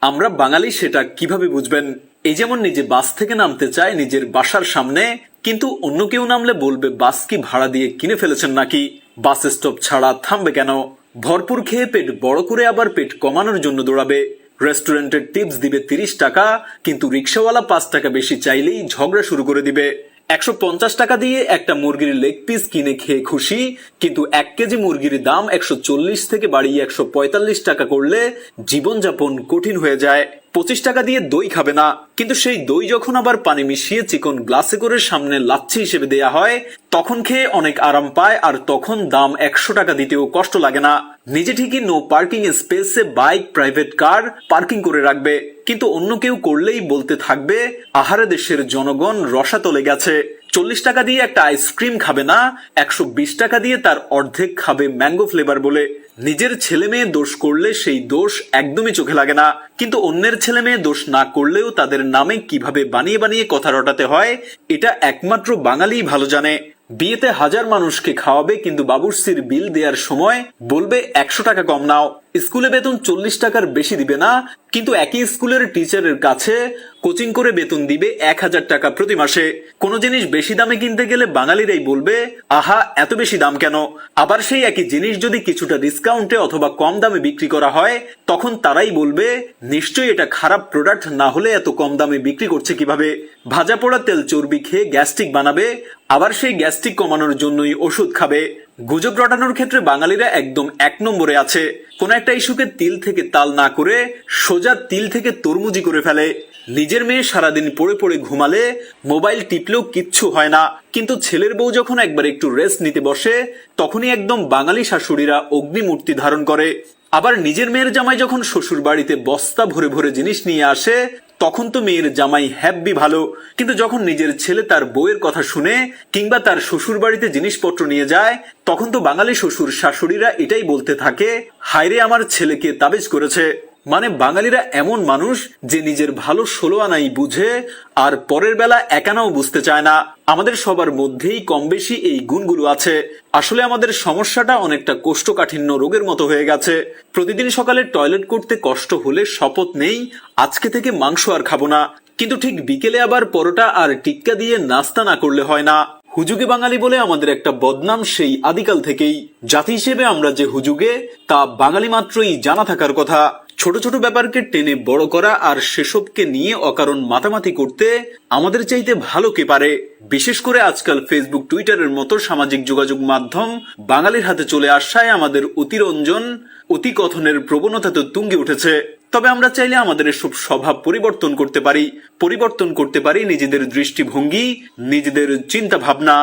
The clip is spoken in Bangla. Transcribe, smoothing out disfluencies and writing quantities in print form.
আমরা বাঙালি সেটা কিভাবে বুঝবেন? এই যেমন নিজে বাস থেকে নামতে চায় নিজের বাসার সামনে, কিন্তু অন্য কেউ নামলে বলবে বাস কি ভাড়া দিয়ে কিনে ফেলেছেন নাকি? বাস স্টপ ছাড়া থামবে কেন? ভরপুর খেয়ে পেট বড় করে আবার পেট কমানোর জন্য দৌড়াবে। রেস্টুরেন্টের টিপস দিবে 30 টাকা, কিন্তু রিক্সাওয়ালা 5 টাকা বেশি চাইলেই ঝগড়া শুরু করে দিবে। 150 টাকা দিয়ে একটা মুরগির লেগ পিস কিনে খেয়ে খুশি, কিন্তু 1 কেজি মুরগির দাম 140 থেকে বাড়িয়ে 145 টাকা করলে জীবনযাপন কঠিন হয়ে যায়। 25 টাকা দিয়ে দই খাবে না, কিন্তু সেই দই যখন আবার পানি মিশিয়ে চিকন গ্লাসে করে সামনে লাচ্ছি হিসেবে দেয়া হয়, তখন খেয়ে অনেক আরাম পায়, আর তখন দাম 100 টাকা দিতেও কষ্ট লাগে না। নিজে ঠিকই নো পার্কিং স্পেসে বাইক, প্রাইভেট কার পার্কিং করে রাখবে, কিন্তু অন্য কেউ করলেই বলতে থাকবে আহারে দেশের জনগণ রসাতলে গেছে। 40 টাকা দিয়ে একটা আইসক্রিম খাবে না, 120 টাকা দিয়ে তার অর্ধেক খাবে ম্যাঙ্গো ফ্লেভার বলে। নিজের ছেলে মেয়ে দোষ করলে সেই দোষ একদমই চোখে লাগে না, কিন্তু অন্যের ছেলে মেয়ে দোষ না করলেও তাদের নামে কিভাবে বানিয়ে বানিয়ে কথা রটাতে হয়, এটা একমাত্র বাঙালিই ভালো জানে। বিয়েতে 1000 মানুষকে খাওয়াবে, কিন্তু বাবুর্চির বিল দেওয়ার সময় বলবে 100 টাকা কম নাও। স্কুলে বেতন 40 টাকার বেশি দিবে না, কিন্তু একই স্কুলের টিচারের কাছে কোচিং করে বেতন দিবে 1000 টাকা প্রতি মাসে। কোনো জিনিস বেশি দামে কিনতে গেলে বাঙালিরাই বলবে আহা এত বেশি দাম কেন। আবার সেই একই জিনিস যদি কিছুটা ডিসকাউন্টে অথবা কম দামে বিক্রি করা হয়, তখন তারাই বলবে নিশ্চয়ই এটা খারাপ প্রোডাক্ট, না হলে এত কম দামে বিক্রি করছে কিভাবে। ভাজা পোড়া তেল চর্বি খেয়ে গ্যাস্ট্রিক বানাবে, আবার সেই গ্যাস্ট্রিক কমানোর জন্যই ওষুধ খাবে। গুজব রটানোর ক্ষেত্রে বাঙালিরা একদম 1 নম্বরে আছে। কোন একটা ইস্যুকে তিল থেকে তাল না করে সোজা তিল থেকে তরমুজি করে ফেলে। নিজের মেয়ে সারাদিন পড়ে পড়ে ঘুমালে, মোবাইল টিপলেও কিচ্ছু হয় না, কিন্তু ছেলের বউ যখন একবার একটু রেস্ট নিতে বসে, তখনই একদম বাঙালি শাশুড়িরা অগ্নিমূর্তি ধারণ করে। আবার নিজের মেয়ের জামাই যখন শ্বশুর বাড়িতে বস্তা ভরে ভরে জিনিস নিয়ে আসে, তখন তো মেয়ের জামাই হ্যাপি ভালো, কিন্তু যখন নিজের ছেলে তার বউয়ের কথা শুনে কিংবা তার শ্বশুর বাড়িতে জিনিসপত্র নিয়ে যায়, তখন তো বাঙালি শ্বশুর শাশুড়িরা এটাই বলতে থাকে হায়রে আমার ছেলেকে তাবিজ করেছে। মানে বাঙালিরা এমন মানুষ যে নিজের ভালো 16 আনাই বুঝে, আর পরের বেলা 1 আনাও বুঝতে চায় না। আমাদের সবার মধ্যেই কম বেশি এই গুণগুলো আছে। আসলে আমাদের সমস্যাটা অনেকটা কোষ্ঠকাঠিন্য রোগের মতো হয়ে গেছে। প্রতিদিন সকালে টয়লেট করতে কষ্ট হলে শপথ নেই আজকে থেকে মাংস আর খাবো না, কিন্তু ঠিক বিকেলে আবার পরোটা আর টিক্কা দিয়ে নাস্তা না করলে হয় না। হুজুগে বাঙালি বলে আমাদের একটা বদনাম সেই আদিকাল থেকেই। জাতি হিসেবে আমরা যে হুজুগে, তা বাঙালি মাত্রই জানা থাকার কথা। ছোট ছোট ব্যাপারকে টেনে বড় করা আর সেসবকে নিয়ে অকারণ মাতামাতি করতে আমাদের চাইতে ভালো কে পারে। বিশেষ করে আজকাল ফেসবুক, টুইটারের মতো সামাজিক যোগাযোগ মাধ্যম বাঙালির হাতে চলে আসায় আমাদের অতিরঞ্জন, অতিকথনের প্রবণতা তো তুঙ্গে উঠেছে। তবে আমরা চাইলে আমাদের এসব স্বভাব পরিবর্তন করতে পারি নিজেদের দৃষ্টিভঙ্গি, নিজেদের চিন্তা ভাবনা।